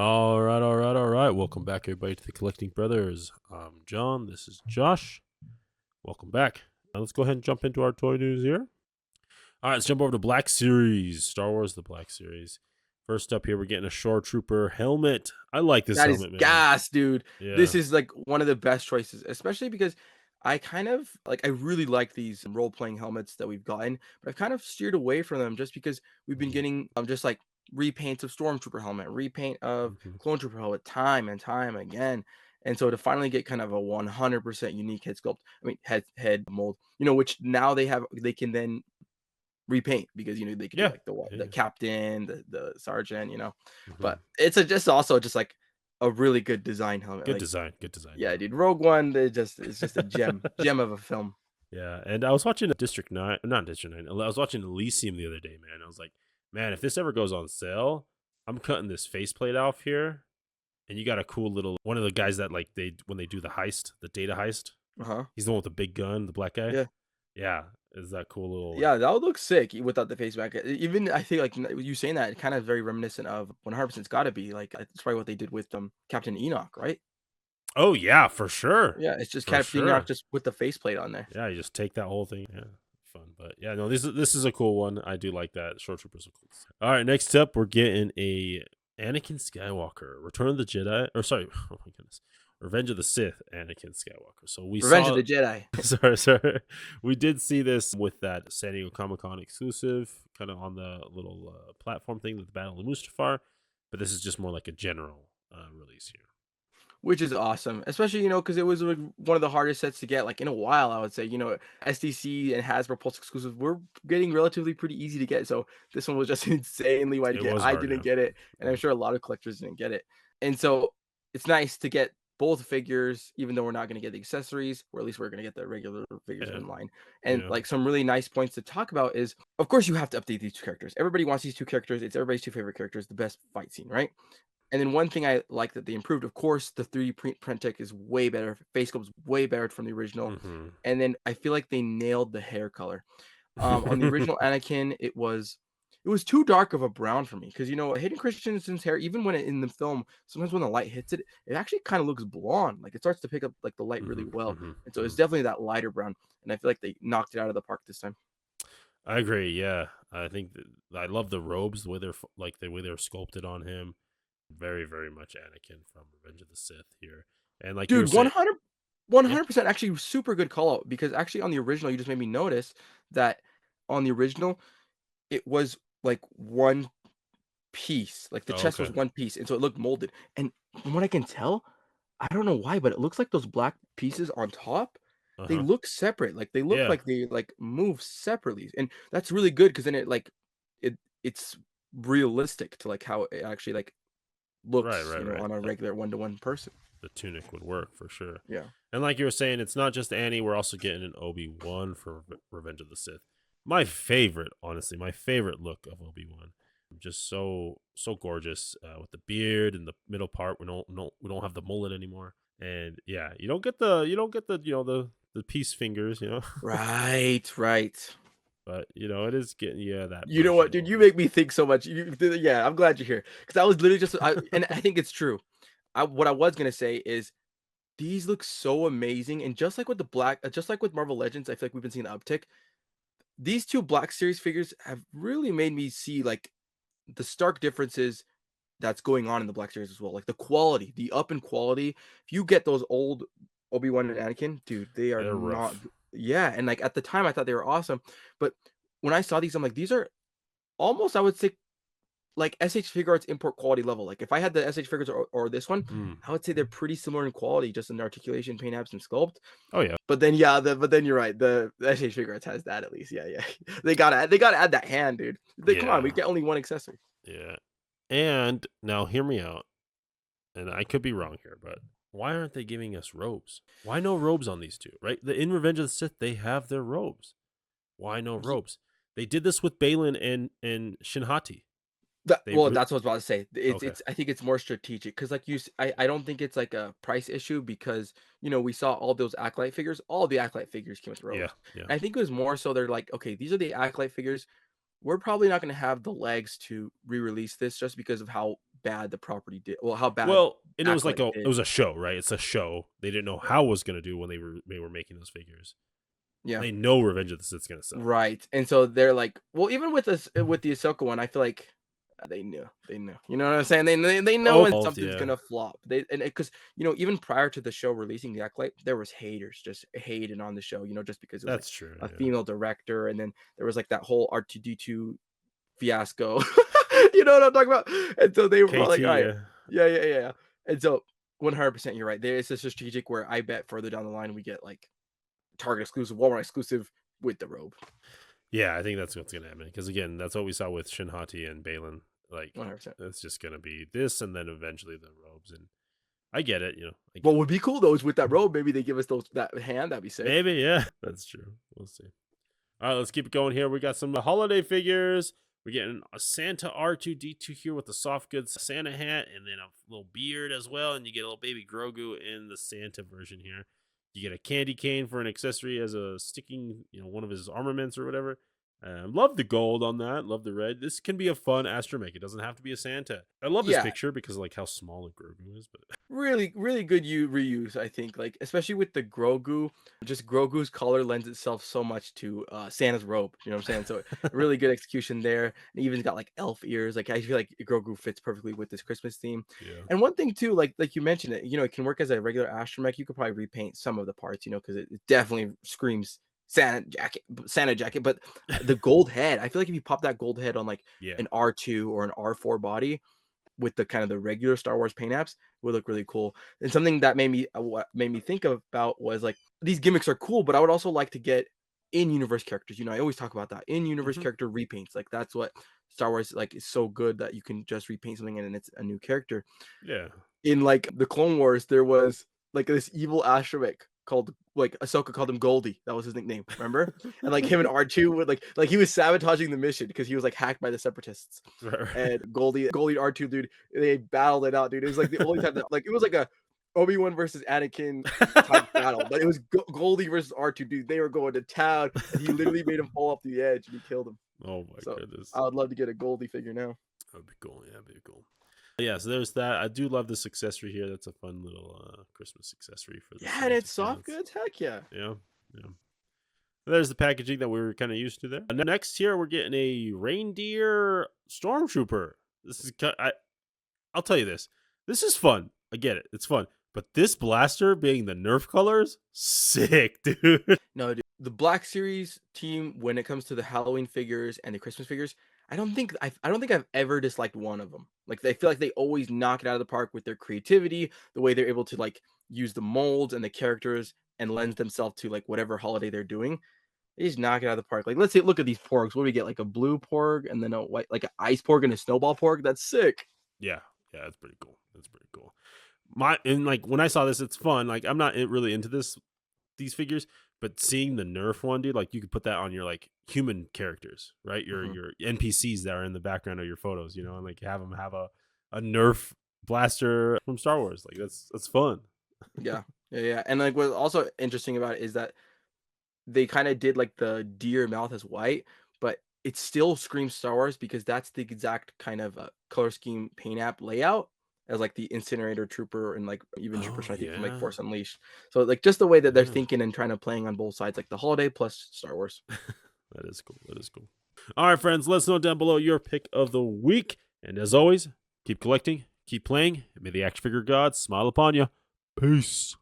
All right. Welcome back, everybody, to the Collecting Brothers. I'm John. This is Josh. Welcome back. Now let's go ahead and jump into our toy news here. All right, let's jump over to Black Series. Star Wars, the Black Series. First up here, we're getting a Shore Trooper helmet. I like this That is helmet, man. gas, dude. Yeah. This is like one of the best choices, especially because I really like these role-playing helmets that we've gotten, but I've kind of steered away from them just because we've been Mhm. getting just like repaints of Stormtrooper helmet, repaint of Mhm. Clone Trooper helmet time and time again. And so to finally get kind of a 100% unique head sculpt, I mean head mold, which now they can then repaint because they could do Yeah. like the Yeah. captain, the sergeant, Mhm. but it's just also just like a really good design helmet. Good Like, design. Good design. yeah, dude, Rogue One, it's just a gem of a film. Yeah, and I was watching District 9, not District 9. I was watching Elysium the other day, man. I was like, man, if this ever goes on sale, I'm cutting this faceplate off here. And you got a cool little one of the guys that like they when they do the heist, the data heist. Uh-huh. He's the one with the big gun, the black guy. Yeah. Yeah, is that cool little like Yeah, that would look sick without the face back. Even I think like you saying that, it kind of very reminiscent of 100%'s got to be like it's probably what they did with Captain Enoch, right? Oh yeah, for sure. Yeah, it's just For Captain Enoch sure. just with the faceplate on there. Yeah, you just take that whole thing. Yeah. Fun. But yeah, no, this is a cool one. I do like that. Short Troopers are cool. All right, next up we're getting a Anakin Skywalker, Return of the Jedi, or sorry, oh my goodness. Revenge of the Sith, Anakin Skywalker. So we Revenge of saw the Jedi. sorry. We did see this with that San Diego Comic Con exclusive, kind of on the little platform thing with the Battle of Mustafar, but this is just more like a general release here. Which is awesome, especially, because it was, like, one of the hardest sets to get, like, in a while, I would say, SDC and Hasbro Pulse exclusive were getting relatively pretty easy to get, so this one was just insanely wide to It get. was I hard, didn't yeah. get it, and I'm Mhm. sure a lot of collectors didn't get it, and so it's nice to get both figures, even though we're not gonna get the accessories, or at least we're gonna get the regular figures Yeah, in line, and, yeah. like, some really nice points to talk about is, of course, you have to update these 2 characters. Everybody wants these 2 characters, it's everybody's 2 favorite characters, the best fight scene, right? And then one thing I like that they improved, of course, the 3D print tech is way better. Face sculpt is way better from the original. Hmm. And then I feel like they nailed the hair color. On the original Anakin, it was too dark of a brown for me because Hayden Christensen's hair, even when in the film, sometimes when the light hits it, it actually kind of looks blonde. Like it starts to pick up like the light really Hmm. well, Hmm. and so it's Hmm. definitely that lighter brown. And I feel like they knocked it out of the park this time. I agree. Yeah, I think I love the robes, the way they're like the way they're sculpted on him. Very, very much Anakin from Revenge of the Sith here, and like you were Dude, saying, yeah. 100% actually super good call out because actually on the original, you just made me notice that on the original, it was like one piece, like the Oh, chest okay. was one piece, and so it looked molded. And from what I can tell, I don't know why, but it looks like those black pieces on top, Uh they huh. look separate. Like they look Yeah. like they like move separately. And that's really good because then it's realistic to like how it actually like Right. looks, Right. Right. on a regular one-to-one person. The tunic would work for sure. Yeah. And like you were saying, it's not just Annie. We're also getting an Obi-Wan for Revenge of the Sith. My favorite, honestly, my favorite look of Obi-Wan. Just so gorgeous with the beard and the middle part. We don't have the mullet anymore. And yeah, you don't get the the peace fingers, Right, right. but it is getting that You know version what, of dude? You Obi. make me think so much. Yeah, I'm glad you're here because I was literally and I think it's true. What I was gonna say is these look so amazing, and just like with Marvel Legends, I feel like we've been seeing the uptick. These two Black Series figures have really made me see like the stark differences that's going on in the Black Series as well. Like the quality, the up in quality. If you get those old Obi-Wan and Anakin, dude, they are They're not. rough. Yeah, and like at the time, I thought they were awesome, but when I saw these, I'm like, these are almost, I would say, like SH Figure Arts import quality level. Like if I had the SH figures or this one, Mm. I would say they're pretty similar in quality, just in the articulation, paint apps, and sculpt. Oh yeah, But then yeah, but then you're right. The SH Figure Arts has that at least. Yeah, yeah. They gotta add that hand, dude. Come on, we yeah, get only one accessory. yeah. And now hear me out. And I could be wrong here, but why aren't they giving us robes? Why no robes on these two? Right? In Revenge of the Sith, they have their robes. Why no Ye- robes? They did this with Balin and Shinhati. They Well, that's what I was about to say. okay. I think it's more strategic because, like I don't think it's like a price issue because we saw all those acolyte figures. All the acolyte figures came with Yeah, robes. yeah. And I think it was more so they're like, okay, these are the acolyte figures. We're probably not going to have the legs to re-release this just because of how bad the property did. Well, how bad Well, and it was like Backlight it did. was a show, right? It's a show. They didn't know how it was gonna do when they were making those figures. Yeah. They know Revenge of the Sith's gonna sell. Right, and so they're like, well, even with this with the Ahsoka one, I feel like they knew. You know what I'm saying? They know when Oh, something's yeah, gonna flop. They and because even prior to the show releasing the Acolyte, there was haters just hating on the show. Just because it was like that's true. a Yeah, female director, and then there was like that whole R2D2 fiasco. You know what I'm talking about? And so they were like, all KT. right, Yeah, yeah, yeah, yeah. Yeah. And so 100%, you're right. There is a strategic where I bet further down the line we get like Target exclusive, Walmart exclusive with the robe. yeah. I think that's what's gonna happen because again, that's what we saw with Shinhati and Balin. Like 100%. it's just gonna be this, and then eventually the robes. And I get it. I What get it. would be cool though is with that robe, maybe they give us that hand. That'd be sick. Maybe, yeah, that's true. We'll see. All right, let's keep it going here. We got some holiday figures. We're getting a Santa R2D2 here with the soft goods Santa hat and then a little beard as well. And you get a little baby Grogu in the Santa version here. You get a candy cane for an accessory as a sticking, one of his armaments or whatever. Love the gold on that. Love the red. This can be a fun astromech. It doesn't have to be a Santa. I love this Yeah, picture because like how small a Grogu is. But really, really good reuse. I think, like especially with the Grogu, just Grogu's color lends itself so much to Santa's robe. You know what I'm saying? So really good execution there. And even got like elf ears. Like I feel like Grogu fits perfectly with this Christmas theme. yeah. And one thing too, like you mentioned it, it can work as a regular astromech. You could probably repaint some of the parts, because it definitely screams Santa jacket. But the gold head, I feel like if you pop that gold head on like Yeah. an R2 or an R4 body with the kind of the regular Star Wars paint apps, would look really cool. And something that made me what made me think about was like these gimmicks are cool, but I would also like to get in universe characters. I always talk about that in universe Hmm. character repaints. Like that's what Star Wars like is so good that you can just repaint something and it's a new character. Yeah. In like the Clone Wars, there was like this evil astromech called like Ahsoka called him Goldie. That was his nickname, remember? And like him and R2 would like he was sabotaging the mission because he was like hacked by the separatists. Right, right. And Goldie R2, dude, they battled it out, dude. It was like the only time that like it was like a Obi-Wan versus Anakin type battle, but it was Goldie versus R2, dude. They were going to town, and he literally made him fall off the edge, and he killed him. Oh my So goodness. I would love to get a Goldie figure now. That'd be cool. Yeah, that'd be cool. Yeah, so there's that. I do love this accessory here. That's a fun little Christmas accessory for the Yeah, and Santa it's soft fans. goods. Heck yeah. Yeah, yeah. There's the packaging that we were kind of used to there. And next here, we're getting a reindeer stormtrooper. This is I'll tell you this. This is fun. I get it. It's fun. But this blaster being the Nerf colors, sick, dude. No, dude, the Black Series team, when it comes to the Halloween figures and the Christmas figures, I don't think I've ever disliked one of them. Like they feel like they always knock it out of the park with their creativity, the way they're able to like use the molds and the characters and lend themselves to like whatever holiday they're doing. They just knock it out of the park. Like let's say look at these porgs. What do we get? Like a blue porg and then a white, like an ice porg and a snowball porg. That's sick. Yeah, yeah, that's pretty cool. That's pretty cool. And like when I saw this, it's fun. Like I'm not really into these figures, but seeing the Nerf one, dude, like you could put that on your like human characters, right? Your Mhm. your NPCs that are in the background of your photos, and like have them have a Nerf blaster from Star Wars. Like that's fun. Yeah, yeah, yeah. And like what's also interesting about it is that they kind of did like the deer mouth as white, but it still screams Star Wars because that's the exact kind of color scheme paint app layout as like the incinerator trooper and like even Oh troopers I think from like yeah, Force Unleashed. So like just the way that they're yeah. thinking and trying to playing on both sides, like the holiday plus Star Wars. That is cool. That is cool. All right, friends, let us know down below your pick of the week. And as always, keep collecting, keep playing, and may the action figure gods smile upon you. Peace.